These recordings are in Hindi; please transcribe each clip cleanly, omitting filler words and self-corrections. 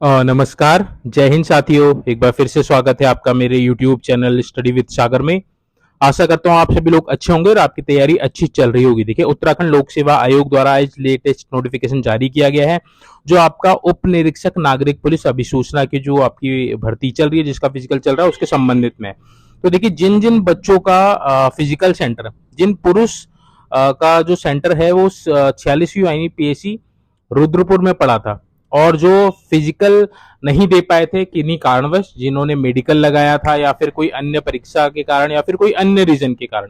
नमस्कार, जय हिंद साथियों। एक बार फिर से स्वागत है आपका मेरे YouTube चैनल स्टडी विद सागर में। आशा करता हूँ आप सभी लोग अच्छे होंगे और आपकी तैयारी अच्छी चल रही होगी। देखिए, उत्तराखंड लोक सेवा आयोग द्वारा आज लेटेस्ट नोटिफिकेशन जारी किया गया है, जो आपका उप निरीक्षक नागरिक पुलिस अभिसूचना की जो आपकी भर्ती चल रही है, जिसका फिजिकल चल रहा है, उसके संबंधित में। तो देखिए, जिन जिन बच्चों का फिजिकल सेंटर, जिन पुरुष का जो सेंटर है वो 46वीं यानी पीएसी रुद्रपुर में पड़ा था, और जो फिजिकल नहीं दे पाए थे किन्हीं कारणवश, जिन्होंने मेडिकल लगाया था या फिर कोई अन्य परीक्षा के कारण या फिर कोई अन्य रीजन के कारण,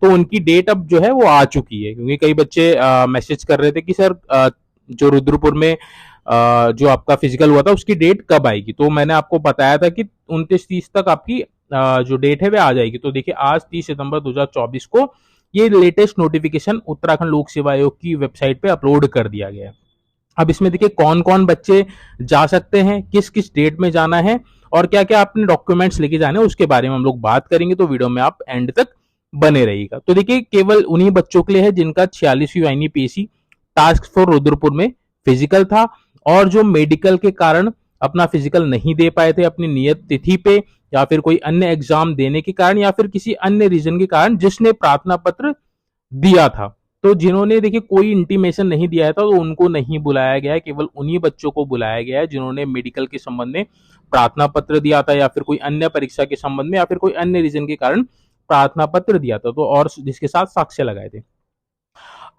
तो उनकी डेट अब जो है वो आ चुकी है। क्योंकि कई बच्चे मैसेज कर रहे थे कि सर जो रुद्रपुर में जो आपका फिजिकल हुआ था उसकी डेट कब आएगी। तो मैंने आपको बताया था कि 29-30 तक आपकी जो डेट है वह आ जाएगी। तो देखिए, आज 30 सितंबर 2024 को ये लेटेस्ट नोटिफिकेशन उत्तराखंड लोक सेवा आयोग की वेबसाइट पे अपलोड कर दिया गया है। अब इसमें देखिए कौन कौन बच्चे जा सकते हैं, किस किस डेट में जाना है और क्या क्या अपने डॉक्यूमेंट्स लेके जाने हैं, उसके बारे में हम लोग बात करेंगे। तो वीडियो में आप एंड तक बने रहिएगा। तो देखिए, केवल उन्हीं बच्चों के लिए है जिनका 46वीं एनईपीसी टास्क फोर्स रुद्रपुर में फिजिकल था और जो मेडिकल के कारण अपना फिजिकल नहीं दे पाए थे अपनी नियत तिथि पे, या फिर कोई अन्य एग्जाम देने के कारण, या फिर किसी अन्य रीजन के कारण जिसने प्रार्थना पत्र दिया था। तो जिन्होंने देखिए कोई इंटीमेशन नहीं दिया था, तो उनको नहीं बुलाया गया है। केवल उन्हीं बच्चों को बुलाया गया है जिन्होंने मेडिकल के संबंध में प्रार्थना पत्र दिया था, या फिर कोई अन्य परीक्षा के संबंध में, या फिर कोई अन्य रीजन के कारण प्रार्थना पत्र दिया था, तो और जिसके साथ साक्ष्य लगाए थे।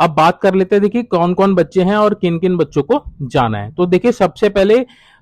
अब बात कर लेते हैं, देखिए कौन कौन बच्चे हैं और किन किन बच्चों को जाना है। तो देखिए, सबसे पहले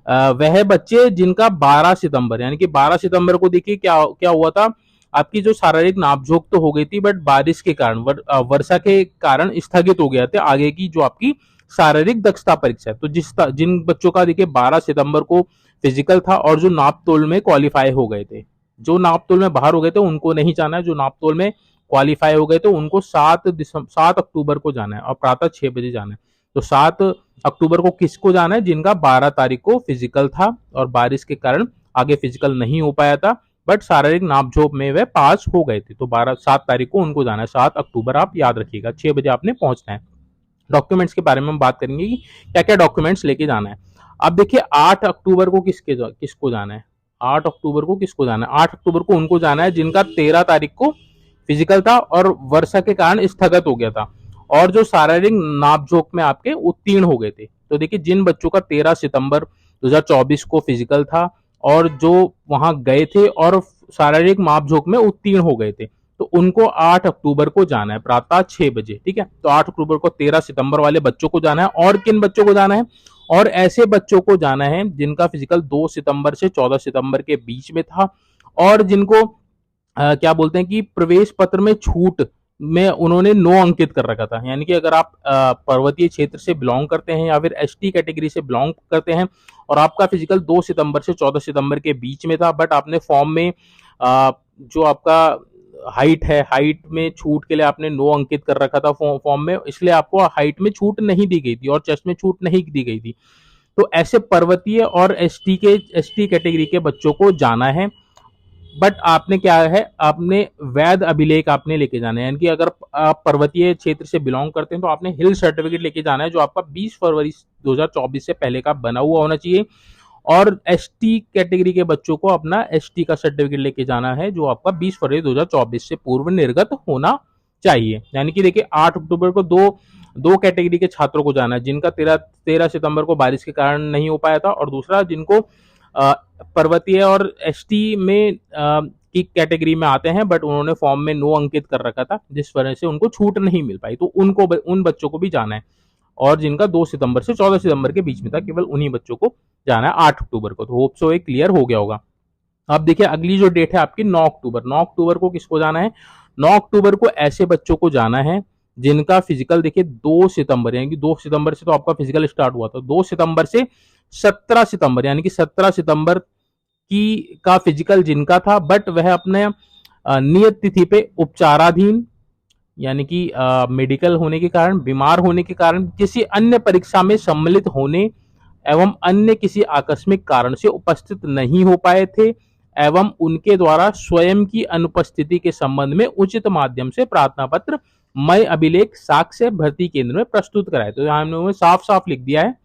वह बच्चे जिनका 12 सितंबर, यानी कि 12 सितंबर को देखिए क्या क्या हुआ था, आपकी जो शारीरिक नापझोंक तो हो गई थी, बट बारिश के कारण, वर्षा के कारण स्थगित हो गया था आगे की जो आपकी शारीरिक दक्षता परीक्षा है। तो जिन बच्चों का देखिए 12 सितंबर को फिजिकल था और जो नाप तोल में क्वालिफाई हो गए थे, जो नाप तोल में बाहर हो गए थे उनको नहीं जाना है। जो नाप तोल में क्वालिफाई हो गए तो उनको 7 अक्टूबर को जाना है और प्रातः 6 बजे जाना है। तो 7 अक्टूबर को किसको जाना है? जिनका 12 तारीख को फिजिकल था और बारिश के कारण आगे फिजिकल नहीं हो पाया था, बट शारीरिक नापझोंक में वे पास हो गए थे। तो 7 तारीख को उनको जाना है। 7 अक्टूबर आप याद रखिएगा, 6 बजे आपने पहुंचना है। डॉक्यूमेंट्स के बारे में हम बात करेंगे कि क्या क्या डॉक्यूमेंट्स लेके जाना है। अब देखिए, 8 अक्टूबर को किसको जाना है? 8 अक्टूबर को किसको जाना है? 8 अक्टूबर को उनको जाना है जिनका 13 तारीख को फिजिकल था और वर्षा के कारण स्थगित हो गया था, और जो शारीरिक नापझोंक में आपके उत्तीर्ण हो गए थे। तो देखिए, जिन बच्चों का 13 सितंबर 2024 को फिजिकल था और जो वहां गए थे और शारीरिक नापझोंक में उत्तीर्ण हो गए थे, तो उनको 8 अक्टूबर को जाना है प्रातः 6 बजे। ठीक है, तो 8 अक्टूबर को 13 सितंबर वाले बच्चों को जाना है। और किन बच्चों को जाना है? और ऐसे बच्चों को जाना है जिनका फिजिकल 2 सितंबर से 14 सितंबर के बीच में था, और जिनको क्या बोलते हैं कि प्रवेश पत्र में छूट में उन्होंने 9 अंकित कर रखा था। यानी कि अगर आप पर्वतीय क्षेत्र से बिलोंग करते हैं या फिर एसटी कैटेगरी से बिलोंग करते हैं और आपका फिजिकल 2 सितंबर से 14 सितंबर के बीच में था, बट आपने फॉर्म में जो आपका हाइट है, हाइट में छूट के लिए आपने 9 अंकित कर रखा था फॉर्म में, इसलिए आपको हाइट में छूट नहीं दी गई थी और चेस्ट में छूट नहीं दी गई थी। तो ऐसे पर्वतीय और एसटी कैटेगरी के बच्चों को जाना है। बट आपने क्या है, आपने वैध अभिलेख आपने लेके जाना है। यानी कि अगर आप पर्वतीय क्षेत्र से बिलोंग करते हैं तो आपने हिल सर्टिफिकेट लेके जाना है, जो आपका 20 फरवरी 2024 से पहले का बना हुआ होना चाहिए। और एसटी कैटेगरी के बच्चों को अपना एसटी का सर्टिफिकेट लेके जाना है, जो आपका 20 फरवरी 2024 से पूर्व निर्गत होना चाहिए। यानी कि देखिए, 8 अक्टूबर को दो कैटेगरी के छात्रों को जाना है, जिनका 13 सितंबर को बारिश के कारण नहीं हो पाया था, और दूसरा जिनको पर्वतीय और एसटी में की कैटेगरी में आते हैं, बट उन्होंने फॉर्म में 9 अंकित कर रखा था, जिस वजह से उनको छूट नहीं मिल पाई। तो उन बच्चों को भी जाना है, और जिनका 2 सितंबर से 14 सितंबर के बीच में था, केवल उन्हीं बच्चों को जाना है 8 अक्टूबर को। तो होप सो ये क्लियर हो गया होगा। अब देखिए, अगली जो डेट है आपकी 9 अक्टूबर। 9 अक्टूबर को किसको जाना है? 9 अक्टूबर को ऐसे बच्चों को जाना है जिनका फिजिकल देखिए 2 सितंबर, यानी कि 2 सितंबर से तो आपका फिजिकल स्टार्ट हुआ था, 2 सितंबर से 17 सितंबर, यानी कि 17 सितंबर की का फिजिकल जिनका था, बट वह अपने नियत तिथि पे उपचाराधीन, यानी कि मेडिकल होने के कारण, बीमार होने के कारण, किसी अन्य परीक्षा में सम्मिलित होने एवं अन्य किसी आकस्मिक कारण से उपस्थित नहीं हो पाए थे, एवं उनके द्वारा स्वयं की अनुपस्थिति के संबंध में उचित माध्यम से प्रार्थना पत्र मय अभिलेख साक्ष्य भर्ती केंद्र में प्रस्तुत कराए। तो यहाँ हमने साफ साफ लिख दिया है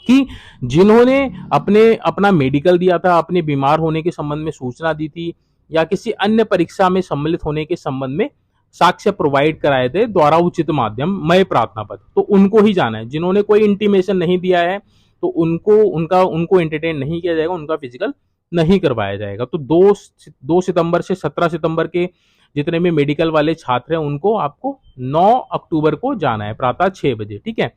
कि जिन्होंने अपना मेडिकल दिया था, अपने बीमार होने के संबंध में सूचना दी थी या किसी अन्य परीक्षा में सम्मिलित होने के संबंध में साक्ष्य प्रोवाइड कराए थे द्वारा उचित माध्यम मय प्रार्थना पत्र, तो उनको ही जाना है। जिन्होंने कोई इंटीमेशन नहीं दिया है तो उनको एंटरटेन नहीं किया जाएगा, उनका फिजिकल नहीं करवाया जाएगा। तो 2 सितंबर से 17 सितंबर के जितने भी मेडिकल वाले छात्र हैं उनको आपको 9 अक्टूबर को जाना है प्रातः 6 बजे, ठीक है।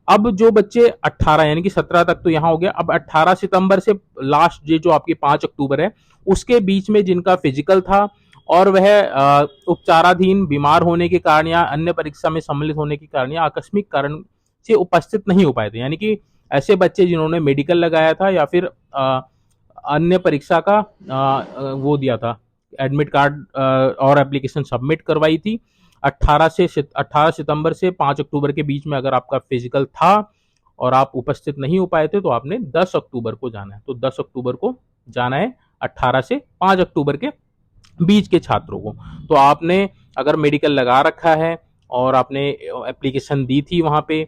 अब जो बच्चे 18 यानी कि 17 तक तो यहां हो गया, अब 18 सितंबर से लास्ट जो आपकी 5 अक्टूबर है उसके बीच में जिनका फिजिकल था और वह उपचाराधीन बीमार होने के कारण या अन्य परीक्षा में सम्मिलित होने के कारण या आकस्मिक कारण से उपस्थित नहीं हो पाए थे, यानी कि ऐसे बच्चे जिन्होंने मेडिकल लगाया था या फिर अन्य परीक्षा का वो दिया था एडमिट कार्ड और एप्लीकेशन सबमिट करवाई थी 18 सितंबर से 5 अक्टूबर के बीच में अगर आपका फिजिकल था और आप उपस्थित नहीं हो पाए थे तो आपने 10 अक्टूबर को जाना है। तो 10 अक्टूबर को जाना है 18 से 5 अक्टूबर के बीच के छात्रों को। तो आपने अगर मेडिकल लगा रखा है और आपने एप्लीकेशन दी थी वहां पे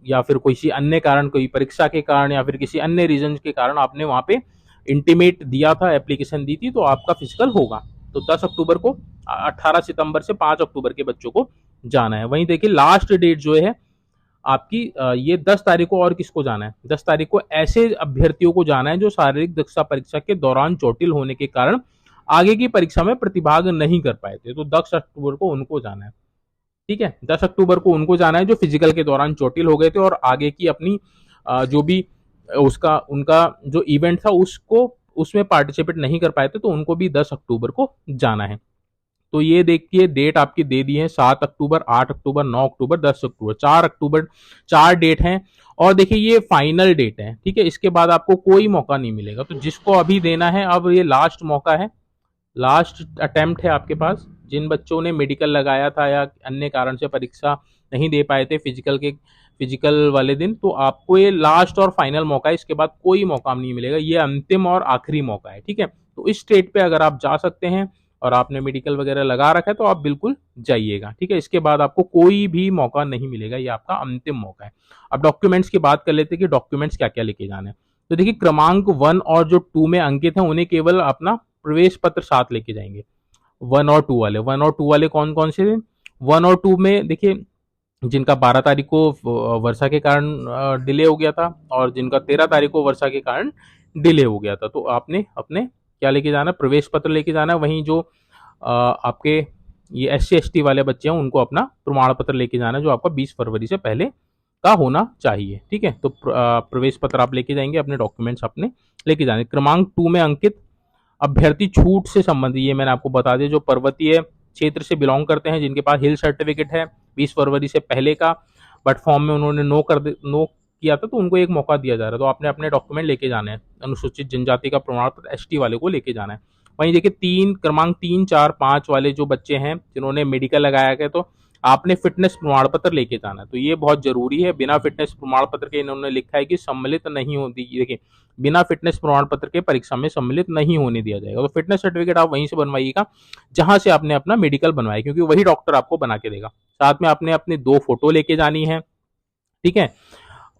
या फिर किसी अन्य कारण, कोई परीक्षा के कारण या फिर किसी अन्य रीजन के कारण आपने वहां पे इंटीमेट दिया था, एप्लीकेशन दी थी, तो आपका फिजिकल होगा। तो 10 अक्टूबर को 18 सितंबर से 5 अक्टूबर के बच्चों को जाना है। वहीं देखिए लास्ट डेट जो है आपकी ये 10 तारीख को और किसको जाना है, 10 तारीख को ऐसे अभ्यर्थियों को जाना है जो शारीरिक दक्षता परीक्षा के दौरान चोटिल होने के कारण आगे की परीक्षा में प्रतिभाग नहीं कर पाए थे। तो 10 अक्टूबर को उनको जाना है, ठीक है। 10 अक्टूबर को उनको जाना है जो फिजिकल के दौरान चोटिल हो गए थे और आगे की अपनी जो भी उनका जो इवेंट था उसमें पार्टिसिपेट नहीं कर पाए थे, तो उनको भी 10 अक्टूबर को जाना है। तो ये देखिए डेट आपकी दे दी है 7 अक्टूबर, 8 अक्टूबर, 9 अक्टूबर, 10 अक्टूबर, 4 अक्टूबर, 4 डेट हैं। और देखिए ये फाइनल डेट है, ठीक है। इसके बाद आपको कोई मौका नहीं मिलेगा। तो जिसको अभी देना है अब ये लास्ट मौका है, लास्ट अटेम्प्ट है आपके पास। जिन बच्चों ने मेडिकल लगाया था या अन्य कारण से परीक्षा नहीं दे पाए थे फिजिकल वाले दिन, तो आपको ये लास्ट और फाइनल मौका है। इसके बाद कोई मौका नहीं मिलेगा, ये अंतिम और आखिरी मौका है, ठीक है। तो इस स्टेट पे अगर आप जा सकते हैं और आपने मेडिकल वगैरह लगा रखा है तो आप बिल्कुल जाइएगा, ठीक है। इसके बाद आपको कोई भी मौका नहीं मिलेगा, ये आपका अंतिम मौका है। अब डॉक्यूमेंट्स की बात कर लेते हैं कि डॉक्यूमेंट्स क्या क्या लेके जाने हैं। तो देखिए क्रमांक 1 और जो 2 में अंकित है उन्हें केवल अपना प्रवेश पत्र साथ लेके जाएंगे। 1 और 2 वाले कौन कौन से थे? 1 और 2 में देखिए जिनका 12 तारीख को वर्षा के कारण डिले हो गया था और जिनका 13 तारीख को वर्षा के कारण डिले हो गया था, तो आपने अपने क्या लेके जाना, प्रवेश पत्र लेके जाना। वहीं जो आपके ये SC/ST वाले बच्चे हैं उनको अपना प्रमाण पत्र लेके जाना जो आपका 20 फरवरी से पहले का होना चाहिए, ठीक है। तो प्रवेश पत्र आप लेके जाएंगे, अपने डॉक्यूमेंट्स अपने लेके जाने। क्रमांक 2 में अंकित अभ्यर्थी छूट से संबंधित, ये मैंने आपको बता दिया, जो पर्वतीय क्षेत्र से बिलोंग करते हैं, जिनके पास हिल सर्टिफिकेट है 20 फरवरी से पहले का, बट फॉर्म में उन्होंने नो किया था, तो उनको एक मौका दिया जा रहा है। तो आपने अपने डॉक्यूमेंट लेके जाने हैं। अनुसूचित जनजाति का प्रमाण पत्र ST वाले को लेके जाना है। वहीं देखिए क्रमांक 3, 4, 5 वाले जो बच्चे हैं जिन्होंने मेडिकल लगाया गया, तो आपने फिटनेस प्रमाण पत्र लेके जाना है। तो ये बहुत जरूरी है। बिना फिटनेस प्रमाण पत्र के इन्होंने लिखा है कि सम्मिलित नहीं होती, देखिए बिना फिटनेस प्रमाण पत्र के परीक्षा में सम्मिलित नहीं होने दिया जाएगा। तो फिटनेस सर्टिफिकेट आप वहीं से बनवाइएगा जहां से आपने अपना मेडिकल बनवाया, क्योंकि वही डॉक्टर आपको बना के देगा। साथ में आपने अपनी 2 फोटो लेके जानी है, ठीक है।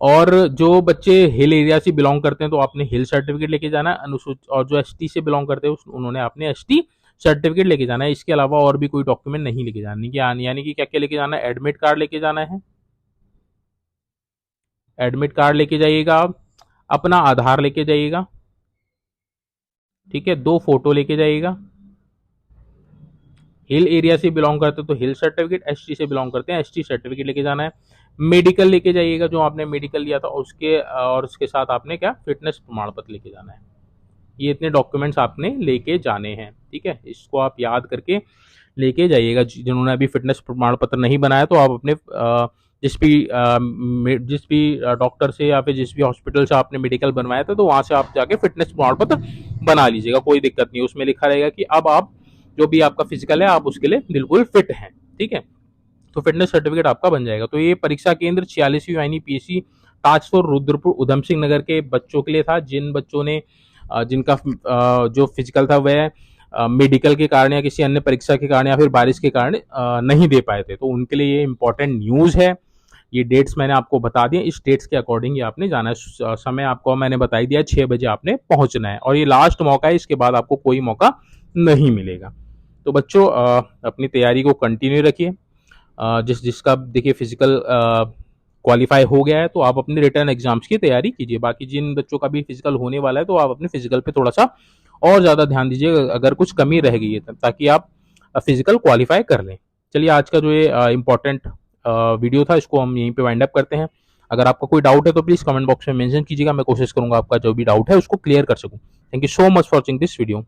और जो बच्चे हिल एरिया से बिलोंग करते हैं तो आपने हिल सर्टिफिकेट लेके जाना है। अनुसूचित और जो ST से बिलोंग करते हैं उन्होंने अपने ST सर्टिफिकेट लेके जाना है। इसके अलावा और भी कोई डॉक्यूमेंट नहीं लेके जाना, यानी कि क्या क्या लेके जाना है, एडमिट कार्ड लेके जाना है, एडमिट कार्ड लेके जाइएगा आप, अपना आधार लेके जाइएगा, ठीक है, 2 फोटो लेके जाइएगा। हिल एरिया से बिलोंग करते हैं तो हिल सर्टिफिकेट, ST से बिलोंग करते हैं ST सर्टिफिकेट लेके जाना है। मेडिकल लेके जाइएगा, जो आपने मेडिकल लिया था उसके और उसके साथ आपने क्या फिटनेस प्रमाण पत्र लेके जाना है। ये इतने डॉक्यूमेंट्स आपने लेके जाने हैं, ठीक है। इसको आप याद करके लेके जाइएगा। जिन्होंने अभी फिटनेस प्रमाण पत्र नहीं बनाया तो आप अपने जिस भी डॉक्टर से या फिर जिस भी हॉस्पिटल से आपने मेडिकल बनवाया था तो वहां से आप जाके फिटनेस प्रमाण पत्र बना लीजिएगा, कोई दिक्कत नहीं। उसमें लिखा रहेगा कि अब आप जो भी आपका फिजिकल है आप उसके लिए बिल्कुल फिट हैं, ठीक है। तो फिटनेस सर्टिफिकेट आपका बन जाएगा। तो ये परीक्षा केंद्र 46वीं वाहिनी PSC ताजपुर रुद्रपुर उधम सिंह नगर के बच्चों के लिए था, जिन बच्चों ने जिनका जो फिजिकल था वह मेडिकल के कारण या किसी अन्य परीक्षा के कारण या फिर बारिश के कारण नहीं दे पाए थे, तो उनके लिए ये इंपॉर्टेंट न्यूज है। ये डेट्स मैंने आपको बता दिए, इस डेट्स के अकॉर्डिंग ये आपने जाना है। समय आपको मैंने बता ही दिया, 6 बजे आपने पहुंचना है और ये लास्ट मौका है, इसके बाद आपको कोई मौका नहीं मिलेगा। तो बच्चों अपनी तैयारी को कंटिन्यू रखिए। जिसका देखिए फिजिकल क्वालिफाई हो गया है तो आप अपने रिटर्न एग्जाम्स की तैयारी कीजिए। बाकी जिन बच्चों का भी फिजिकल होने वाला है तो आप अपने फिजिकल पे थोड़ा सा और ज़्यादा ध्यान दीजिए, अगर कुछ कमी रह गई है ताकि आप फिजिकल क्वालिफाई कर लें। चलिए आज का जो ये इम्पोर्टेंट वीडियो था इसको हम यहीं पे वाइंड अप करते हैं। अगर आपका कोई डाउट है तो प्लीज़ कमेंट बॉक्स में मेंशन कीजिएगा, मैं कोशिश करूंगा आपका जो भी डाउट है उसको क्लियर कर सकूं। Thank you so much for watching this video.